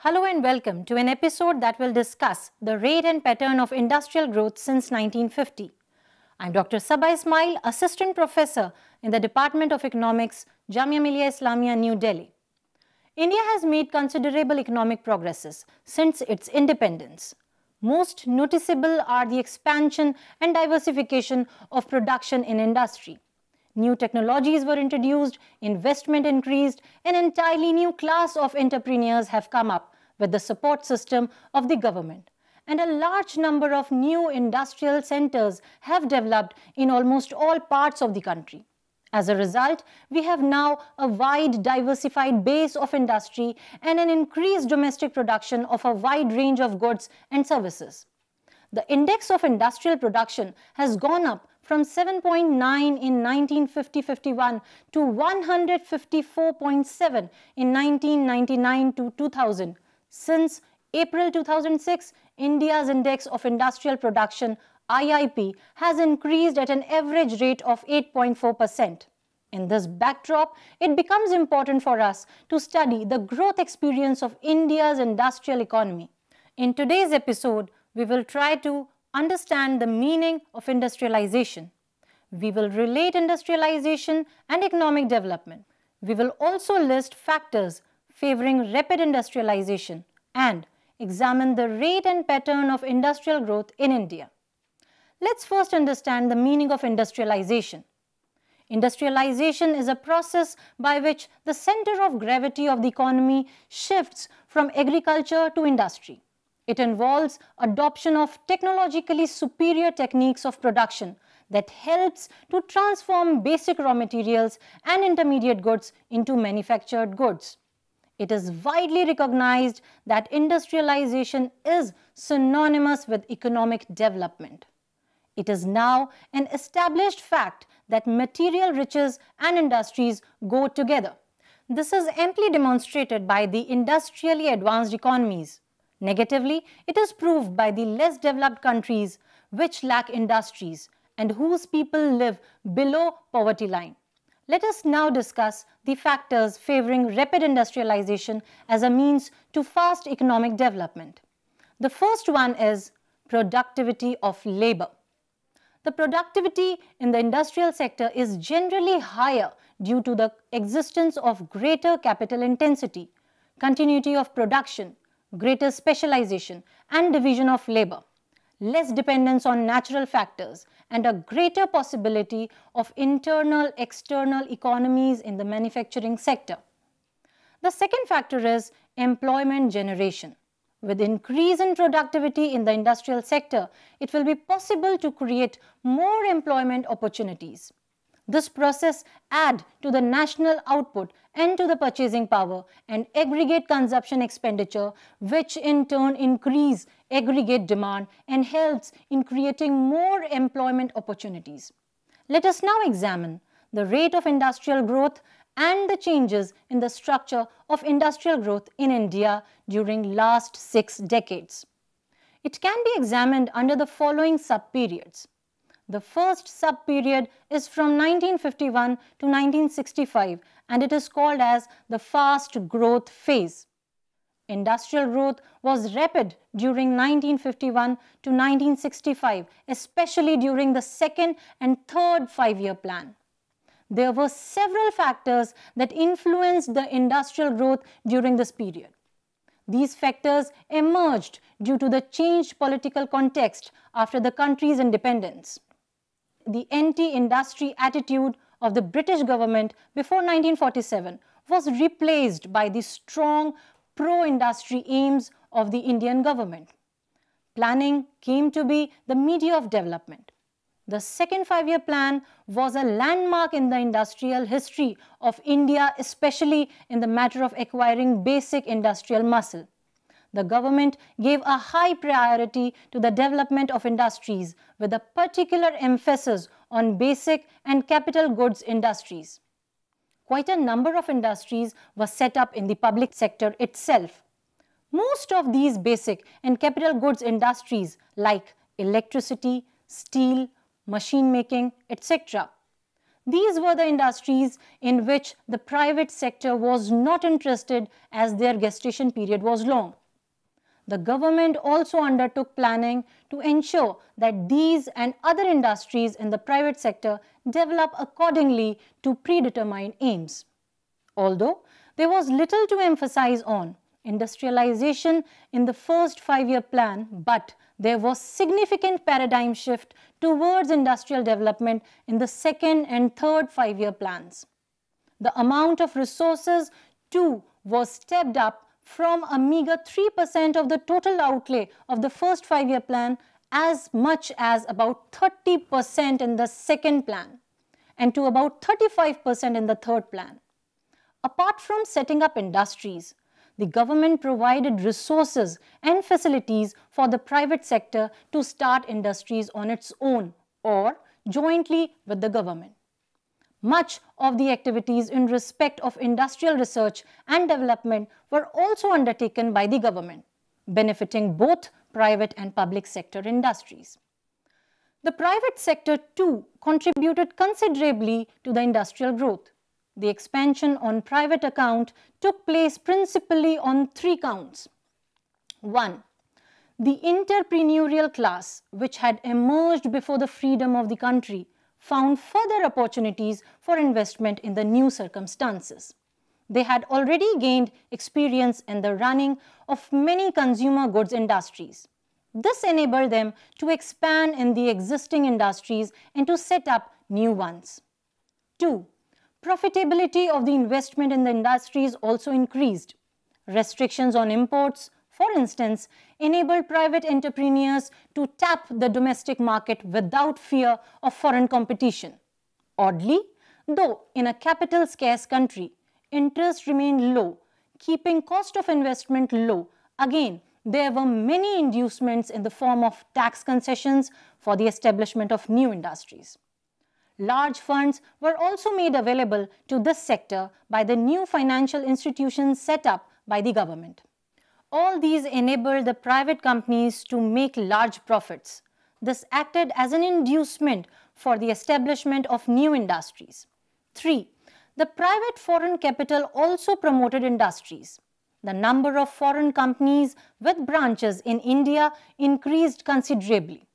Hello and welcome to an episode that will discuss the rate and pattern of industrial growth since 1950. I'm Dr. Sabah Ismail, Assistant Professor in the Department of Economics, Jamia Millia Islamia, New Delhi. India has made considerable economic progresses since its independence. Most noticeable are the expansion and diversification of production in industry. New technologies were introduced, investment increased, an entirely new class of entrepreneurs have come up with the support system of the government. And a large number of new industrial centers have developed in almost all parts of the country. As a result, we have now a wide diversified base of industry and an increased domestic production of a wide range of goods and services. The index of industrial production has gone up from 7.9 in 1950-51 to 154.7 in 1999 to 2000. Since April 2006, India's index of industrial production, IIP, has increased at an average rate of 8.4%. In this backdrop, it becomes important for us to study the growth experience of India's industrial economy. In today's episode, we will try to understand the meaning of industrialization. We will relate industrialization and economic development. We will also list factors favoring rapid industrialization and examine the rate and pattern of industrial growth in India. Let's first understand the meaning of industrialization. Industrialization is a process by which the center of gravity of the economy shifts from agriculture to industry. It involves adoption of technologically superior techniques of production that helps to transform basic raw materials and intermediate goods into manufactured goods. It is widely recognized that industrialization is synonymous with economic development. It is now an established fact that material riches and industries go together. This is amply demonstrated by the industrially advanced economies. Negatively, it is proved by the less developed countries which lack industries and whose people live below poverty line. Let us now discuss the factors favoring rapid industrialization as a means to fast economic development. The first one is productivity of labor. The productivity in the industrial sector is generally higher due to the existence of greater capital intensity, continuity of production, greater specialization and division of labor, less dependence on natural factors, and a greater possibility of internal-external economies in the manufacturing sector. The second factor is employment generation. With increase in productivity in the industrial sector, it will be possible to create more employment opportunities. This process adds to the national output and to the purchasing power and aggregate consumption expenditure, which in turn increase aggregate demand and helps in creating more employment opportunities. Let us now examine the rate of industrial growth and the changes in the structure of industrial growth in India during last 6 decades. It can be examined under the following sub-periods. The first sub-period is from 1951 to 1965 and it is called as the fast growth phase. Industrial growth was rapid during 1951 to 1965, especially during the second and third 5-year plan. There were several factors that influenced the industrial growth during this period. These factors emerged due to the changed political context after the country's independence. The anti-industry attitude of the British government before 1947 was replaced by the strong pro-industry aims of the Indian government. Planning came to be the media of development. The second 5-year plan was a landmark in the industrial history of India, especially in the matter of acquiring basic industrial muscle. The government gave a high priority to the development of industries with a particular emphasis on basic and capital goods industries. Quite a number of industries were set up in the public sector itself. Most of these basic and capital goods industries like electricity, steel, machine making, etc. These were the industries in which the private sector was not interested as their gestation period was long. The government also undertook planning to ensure that these and other industries in the private sector develop accordingly to predetermined aims. Although there was little to emphasize on industrialization in the first 5-year plan, but there was significant paradigm shift towards industrial development in the second and third 5-year plans. The amount of resources too was stepped up from a meager 3% of the total outlay of the first 5-year plan as much as about 30% in the second plan and to about 35% in the third plan. Apart from setting up industries, the government provided resources and facilities for the private sector to start industries on its own or jointly with the government. Much of the activities in respect of industrial research and development were also undertaken by the government, benefiting both private and public sector industries. The private sector too contributed considerably to the industrial growth. The expansion on private account took place principally on 3 counts. 1. The entrepreneurial class, which had emerged before the freedom of the country, found further opportunities for investment in the new circumstances. They had already gained experience in the running of many consumer goods industries. This enabled them to expand in the existing industries and to set up new ones. 2. Profitability of the investment in the industries also increased. Restrictions on imports, for instance, enabled private entrepreneurs to tap the domestic market without fear of foreign competition. Oddly, though in a capital-scarce country, interest remained low, keeping cost of investment low. Again, there were many inducements in the form of tax concessions for the establishment of new industries. Large funds were also made available to this sector by the new financial institutions set up by the government. All these enabled the private companies to make large profits. This acted as an inducement for the establishment of new industries. 3. The private foreign capital also promoted industries. The number of foreign companies with branches in India increased considerably.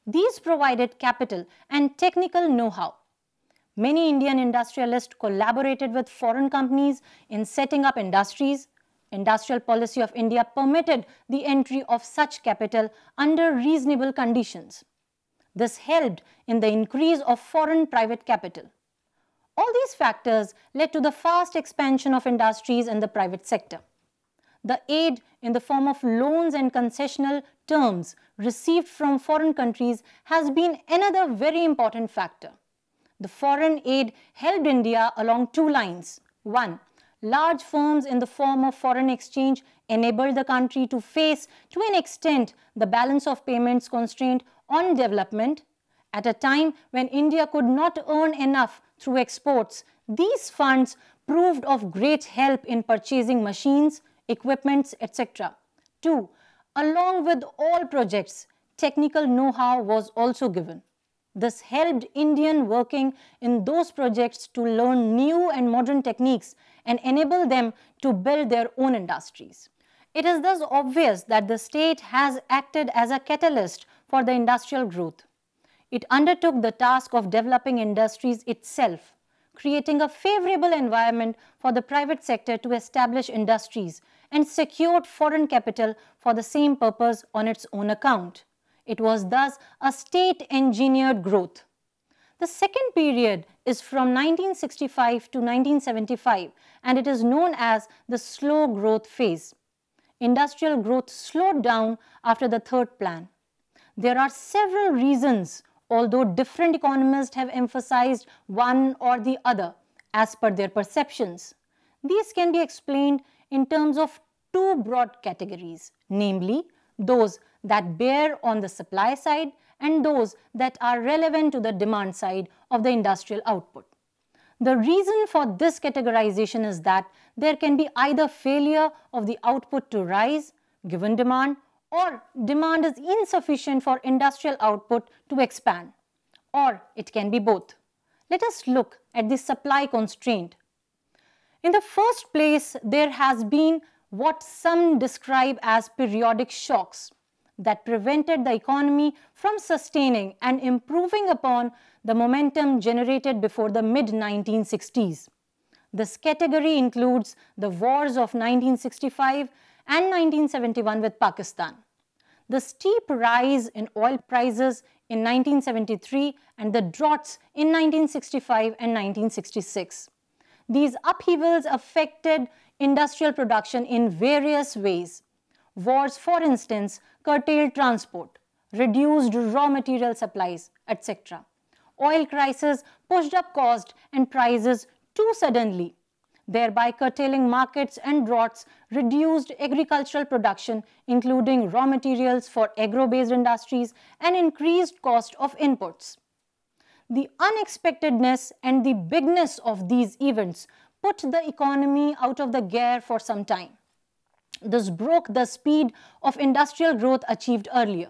These provided capital and technical know-how. Many Indian industrialists collaborated with foreign companies in setting up industries. Industrial policy of India permitted the entry of such capital under reasonable conditions. This helped in the increase of foreign private capital. All these factors led to the fast expansion of industries in the private sector. The aid in the form of loans and concessional terms received from foreign countries has been another very important factor. The foreign aid helped India along 2 lines. 1. Large firms in the form of foreign exchange enabled the country to face, to an extent, the balance of payments constraint on development. At a time when India could not earn enough through exports, these funds proved of great help in purchasing machines, equipments, etc. 2. Along with all projects, technical know-how was also given. This helped Indian working in those projects to learn new and modern techniques and enable them to build their own industries. It is thus obvious that the state has acted as a catalyst for the industrial growth. It undertook the task of developing industries itself, creating a favorable environment for the private sector to establish industries and secured foreign capital for the same purpose on its own account. It was thus a state-engineered growth. The second period is from 1965 to 1975 and it is known as the slow growth phase. Industrial growth slowed down after the third plan. There are several reasons, although different economists have emphasized one or the other as per their perceptions. These can be explained in terms of 2 broad categories, namely those that bear on the supply side and those that are relevant to the demand side of the industrial output. The reason for this categorization is that there can be either failure of the output to rise given demand or demand is insufficient for industrial output to expand, or it can be both. Let us look at the supply constraint. In the first place, there has been what some describe as periodic shocks that prevented the economy from sustaining and improving upon the momentum generated before the mid-1960s. This category includes the wars of 1965 and 1971 with Pakistan, the steep rise in oil prices in 1973 and the droughts in 1965 and 1966. These upheavals affected industrial production in various ways. Wars, for instance, curtailed transport, reduced raw material supplies, etc. Oil crisis pushed up cost and prices too suddenly, thereby curtailing markets, and droughts reduced agricultural production, including raw materials for agro-based industries, and increased cost of inputs. The unexpectedness and the bigness of these events put the economy out of the gear for some time. This broke the speed of industrial growth achieved earlier.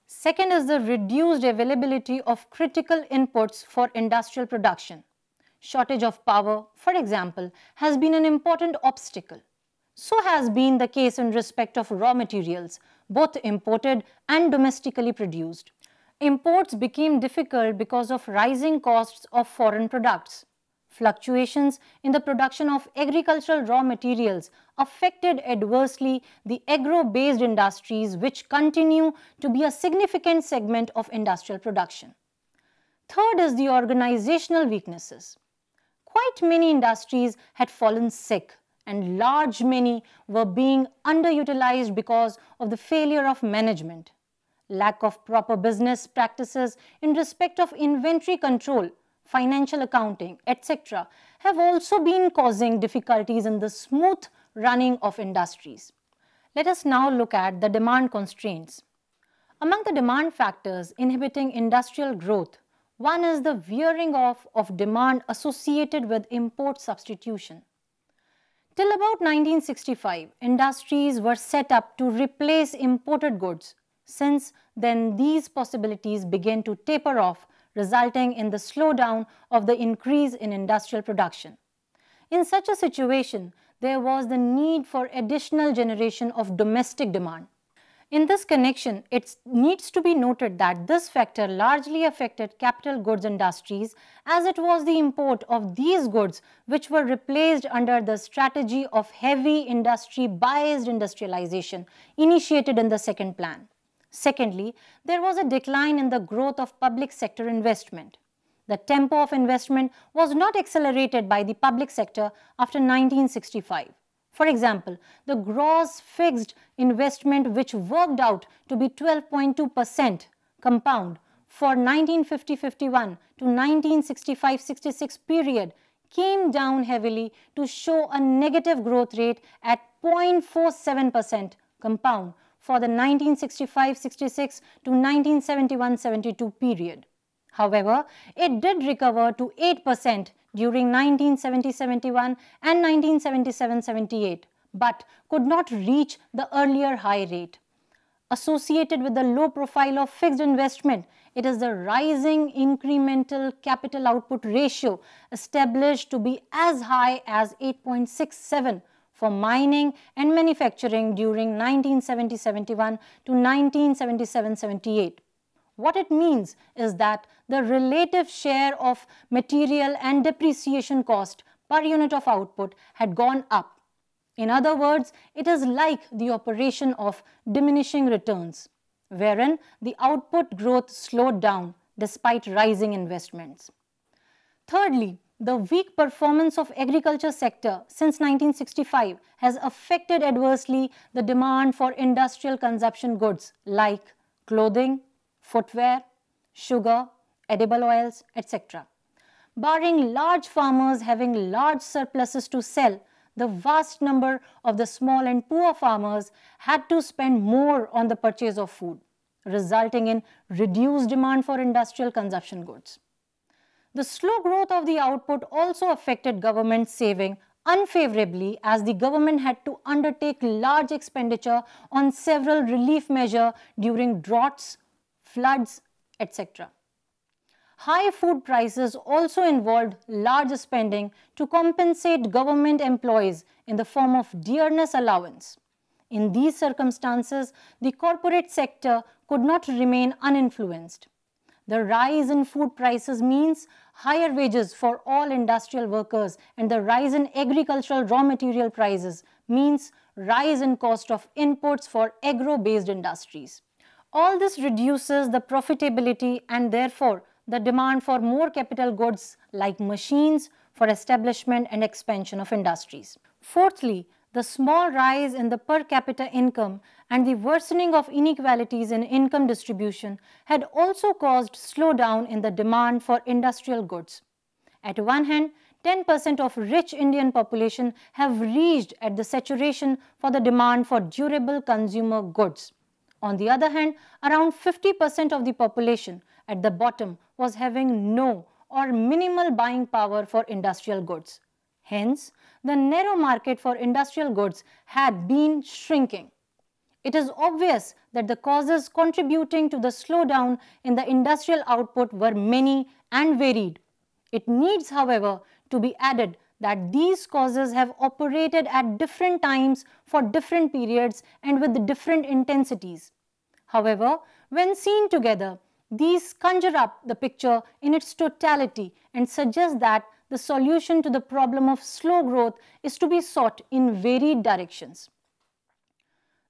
Second is the reduced availability of critical inputs for industrial production. Shortage of power, for example, has been an important obstacle. So has been the case in respect of raw materials, both imported and domestically produced. Imports became difficult because of rising costs of foreign products. Fluctuations in the production of agricultural raw materials affected adversely the agro-based industries, which continue to be a significant segment of industrial production. Third is the organizational weaknesses. Quite many industries had fallen sick, and large many were being underutilized because of the failure of management. Lack of proper business practices in respect of inventory control, financial accounting, etc. have also been causing difficulties in the smooth running of industries. Let us now look at the demand constraints. Among the demand factors inhibiting industrial growth, one is the veering off of demand associated with import substitution. Till about 1965, industries were set up to replace imported goods. Since then, these possibilities began to taper off, resulting in the slowdown of the increase in industrial production. In such a situation, there was the need for additional generation of domestic demand. In this connection, it needs to be noted that this factor largely affected capital goods industries, as it was the import of these goods which were replaced under the strategy of heavy industry-biased industrialization initiated in the second plan. Secondly, there was a decline in the growth of public sector investment. The tempo of investment was not accelerated by the public sector after 1965. For example, the gross fixed investment, which worked out to be 12.2% compound for 1950-51 to 1965-66 period, came down heavily to show a negative growth rate at 0.47% compound for the 1965-66 to 1971-72 period. However, it did recover to 8% during 1970-71 and 1977-78, but could not reach the earlier high rate. Associated with the low profile of fixed investment, it is the rising incremental capital output ratio established to be as high as 8.67 for mining and manufacturing during 1970-71 to 1977-78. What it means is that the relative share of material and depreciation cost per unit of output had gone up. In other words, it is like the operation of diminishing returns, wherein the output growth slowed down despite rising investments. Thirdly, the weak performance of agriculture sector since 1965 has affected adversely the demand for industrial consumption goods like clothing, footwear, sugar, edible oils, etc. Barring large farmers having large surpluses to sell, the vast number of the small and poor farmers had to spend more on the purchase of food, resulting in reduced demand for industrial consumption goods. The slow growth of the output also affected government saving unfavorably, as the government had to undertake large expenditure on several relief measures during droughts, floods, etc. High food prices also involved large spending to compensate government employees in the form of dearness allowance. In these circumstances, the corporate sector could not remain uninfluenced. The rise in food prices means higher wages for all industrial workers, and the rise in agricultural raw material prices means rise in cost of inputs for agro-based industries. All this reduces the profitability and therefore the demand for more capital goods like machines for establishment and expansion of industries. Fourthly, the small rise in the per capita income and the worsening of inequalities in income distribution had also caused slowdown in the demand for industrial goods. At one hand, 10% of rich Indian population have reached at the saturation for the demand for durable consumer goods. On the other hand, around 50% of the population at the bottom was having no or minimal buying power for industrial goods. Hence, the narrow market for industrial goods had been shrinking. It is obvious that the causes contributing to the slowdown in the industrial output were many and varied. It needs, however, to be added that these causes have operated at different times for different periods and with different intensities. However, when seen together, these conjure up the picture in its totality and suggest that the solution to the problem of slow growth is to be sought in varied directions.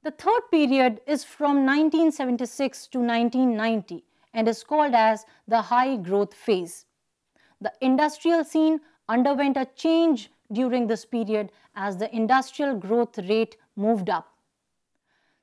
The third period is from 1976 to 1990 and is called as the high growth phase. The industrial scene underwent a change during this period as the industrial growth rate moved up.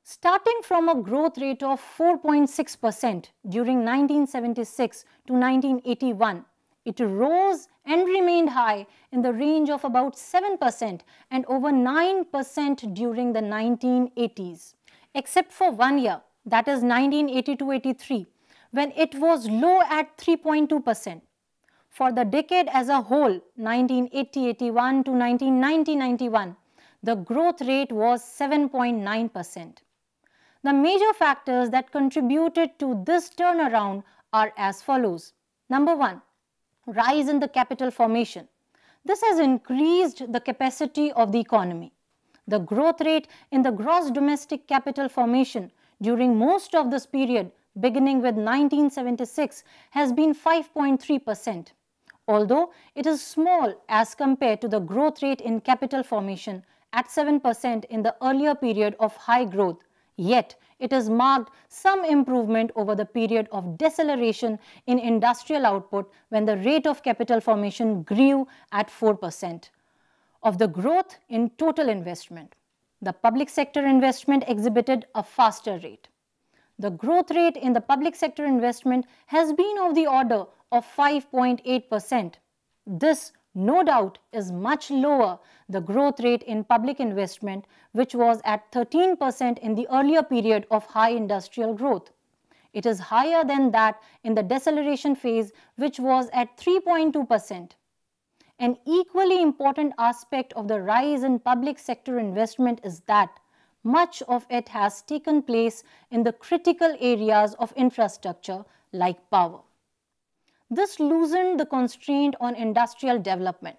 Starting from a growth rate of 4.6% during 1976 to 1981, it rose and remained high in the range of about 7% and over 9% during the 1980s, except for 1 year, that is 1980-83, when it was low at 3.2%. For the decade as a whole, 1980-81 to 1990-91, the growth rate was 7.9%. The major factors that contributed to this turnaround are as follows. Number 1, rise in the capital formation. This has increased the capacity of the economy. The growth rate in the gross domestic capital formation during most of this period, beginning with 1976, has been 5.3%. Although it is small as compared to the growth rate in capital formation at 7% in the earlier period of high growth, yet it has marked some improvement over the period of deceleration in industrial output when the rate of capital formation grew at 4%. Of the growth in total investment, the public sector investment exhibited a faster rate. The growth rate in the public sector investment has been of the order of 5.8%. This, no doubt, is much lower the growth rate in public investment, which was at 13% in the earlier period of high industrial growth. It is higher than that in the deceleration phase, which was at 3.2%. An equally important aspect of the rise in public sector investment is that much of it has taken place in the critical areas of infrastructure like power. This loosened the constraint on industrial development.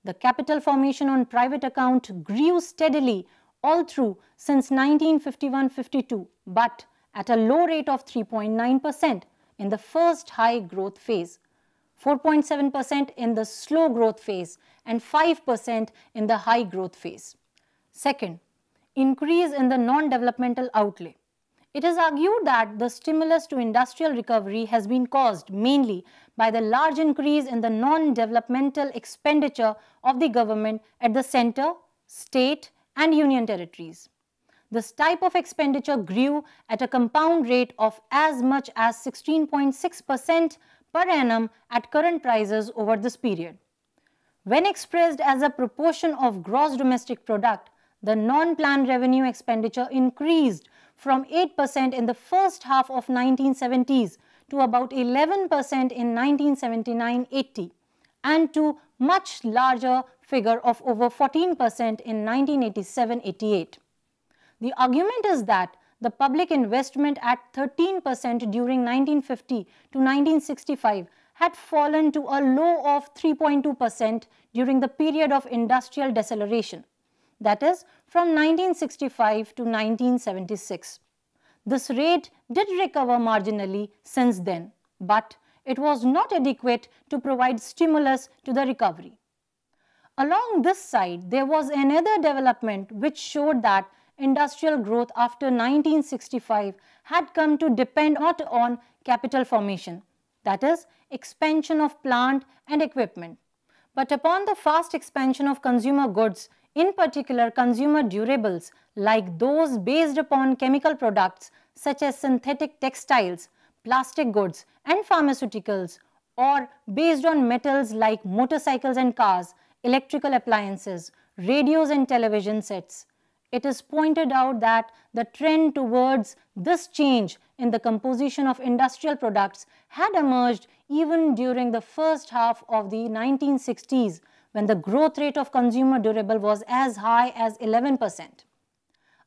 The capital formation on private account grew steadily all through since 1951-52, but at a low rate of 3.9% in the first high growth phase, 4.7% in the slow growth phase, and 5% in the high growth phase. Second, increase in the non-developmental outlay. It is argued that the stimulus to industrial recovery has been caused mainly by the large increase in the non-developmental expenditure of the government at the center, state, and union territories. This type of expenditure grew at a compound rate of as much as 16.6% per annum at current prices over this period. When expressed as a proportion of gross domestic product, the non-planned revenue expenditure increased from 8% in the first half of 1970s to about 11% in 1979-80 and to much larger figure of over 14% in 1987-88. The argument is that the public investment at 13% during 1950 to 1965 had fallen to a low of 3.2% during the period of industrial deceleration, that is, from 1965 to 1976. This rate did recover marginally since then, but it was not adequate to provide stimulus to the recovery. Along this side, there was another development which showed that industrial growth after 1965 had come to depend not on capital formation, that is, expansion of plant and equipment, but upon the fast expansion of consumer goods, in particular consumer durables like those based upon chemical products such as synthetic textiles, plastic goods and pharmaceuticals, or based on metals like motorcycles and cars, electrical appliances, radios and television sets. It is pointed out that the trend towards this change in the composition of industrial products had emerged even during the first half of the 1960s, when the growth rate of consumer durable was as high as 11%.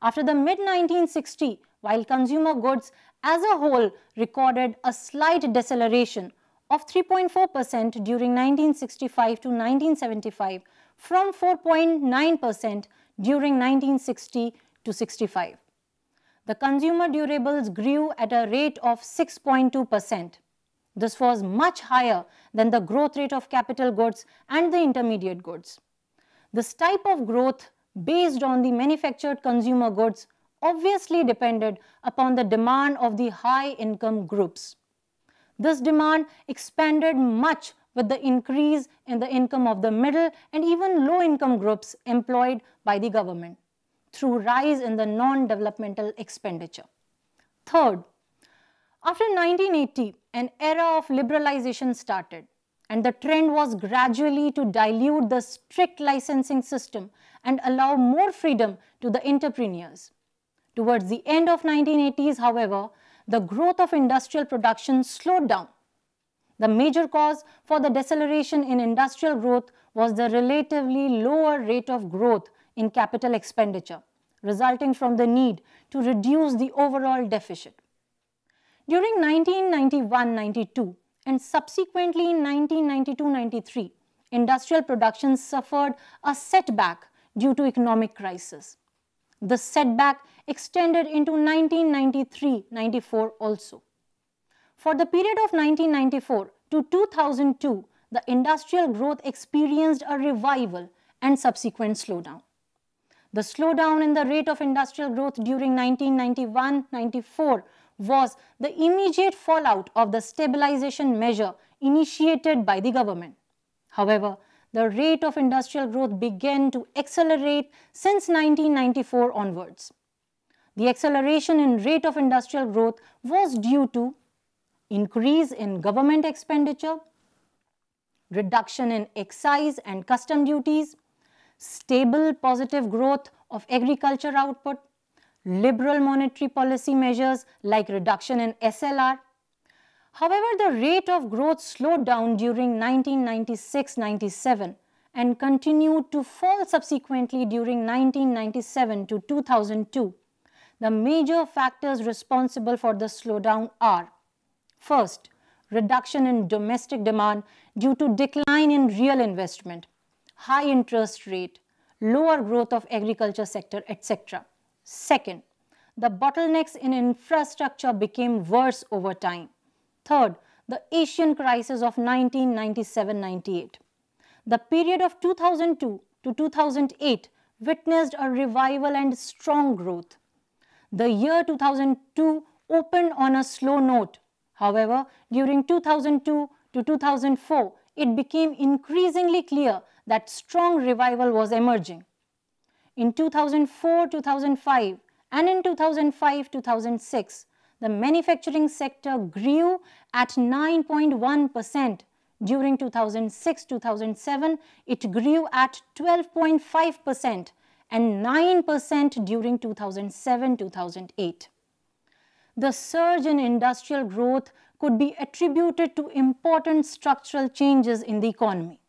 After the mid-1960s, while consumer goods as a whole recorded a slight deceleration of 3.4% during 1965 to 1975 from 4.9% during 1960 to 65. The consumer durables grew at a rate of 6.2%. This was much higher than the growth rate of capital goods and the intermediate goods. This type of growth based on the manufactured consumer goods obviously depended upon the demand of the high-income groups. This demand expanded much with the increase in the income of the middle and even low-income groups employed by the government through rise in the non-developmental expenditure. Third, after 1980, an era of liberalization started, and the trend was gradually to dilute the strict licensing system and allow more freedom to the entrepreneurs. Towards the end of 1980s, however, the growth of industrial production slowed down. The major cause for the deceleration in industrial growth was the relatively lower rate of growth in capital expenditure, resulting from the need to reduce the overall deficit. During 1991-92 and subsequently in 1992-93, industrial production suffered a setback due to economic crisis. The setback extended into 1993-94 also. For the period of 1994 to 2002, the industrial growth experienced a revival and subsequent slowdown. The slowdown in the rate of industrial growth during 1991-94 was the immediate fallout of the stabilization measure initiated by the government. However, the rate of industrial growth began to accelerate since 1994 onwards. The acceleration in rate of industrial growth was due to increase in government expenditure, reduction in excise and custom duties, stable positive growth of agriculture output, liberal monetary policy measures like reduction in SLR. However, the rate of growth slowed down during 1996-97 and continued to fall subsequently during 1997 to 2002. The major factors responsible for the slowdown are: first, reduction in domestic demand due to decline in real investment, high interest rate, lower growth of agriculture sector, etc. Second, the bottlenecks in infrastructure became worse over time. Third, the Asian crisis of 1997-98. The period of 2002 to 2008 witnessed a revival and strong growth. The year 2002 opened on a slow note. However, during 2002 to 2004, it became increasingly clear that strong revival was emerging. In 2004-2005 and in 2005-2006, the manufacturing sector grew at 9.1%. During 2006-2007, it grew at 12.5% and 9% during 2007-2008. The surge in industrial growth could be attributed to important structural changes in the economy.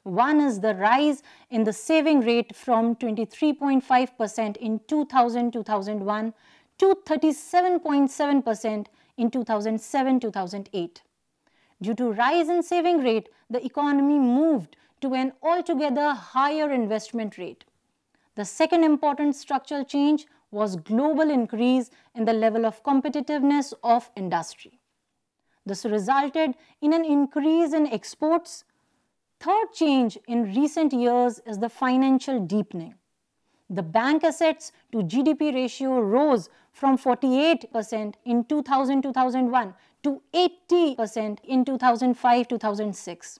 One is the rise in the saving rate from 23.5% in 2000-2001 to 37.7% in 2007-2008. Due to rise in saving rate, the economy moved to an altogether higher investment rate. The second important structural change was global increase in the level of competitiveness of industry. This resulted in an increase in exports. Third change in recent years is the financial deepening. The bank assets to GDP ratio rose from 48% in 2000-2001 to 80% in 2005-2006.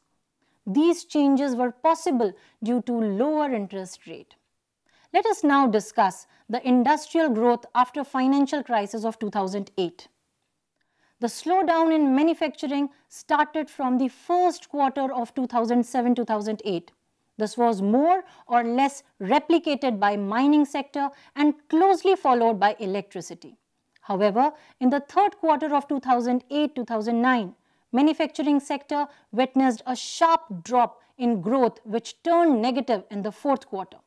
These changes were possible due to lower interest rate. Let us now discuss the industrial growth after financial crisis of 2008. The slowdown in manufacturing started from the first quarter of 2007-2008. This was more or less replicated by mining sector and closely followed by electricity. However, in the third quarter of 2008-2009, manufacturing sector witnessed a sharp drop in growth which turned negative in the fourth quarter.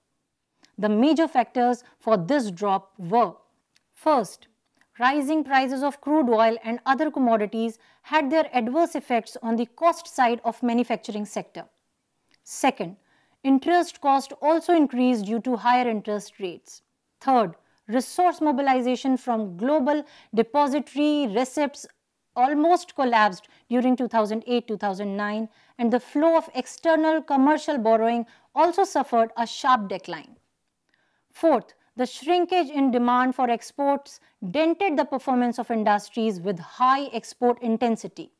The major factors for this drop were: first, rising prices of crude oil and other commodities had their adverse effects on the cost side of manufacturing sector. Second, interest cost also increased due to higher interest rates. Third, resource mobilization from global depository receipts almost collapsed during 2008-2009, and the flow of external commercial borrowing also suffered a sharp decline. Fourth, the shrinkage in demand for exports dented the performance of industries with high export intensity.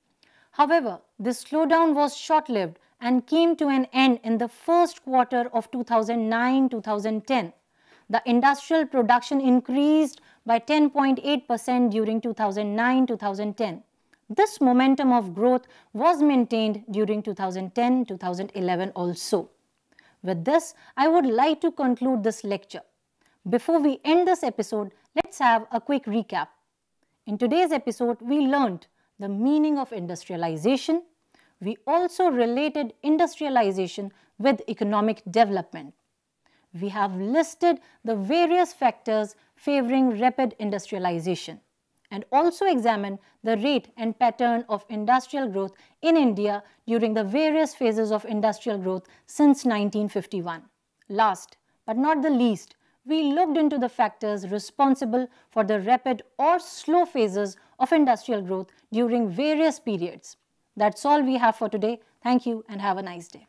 However, this slowdown was short-lived and came to an end in the first quarter of 2009-2010. The industrial production increased by 10.8% during 2009-2010. This momentum of growth was maintained during 2010-2011 also. With this, I would like to conclude this lecture. Before we end this episode, let's have a quick recap. In today's episode, we learned the meaning of industrialization. We also related industrialization with economic development. We have listed the various factors favoring rapid industrialization and also examined the rate and pattern of industrial growth in India during the various phases of industrial growth since 1951. Last but not the least, we looked into the factors responsible for the rapid or slow phases of industrial growth during various periods. That's all we have for today. Thank you and have a nice day.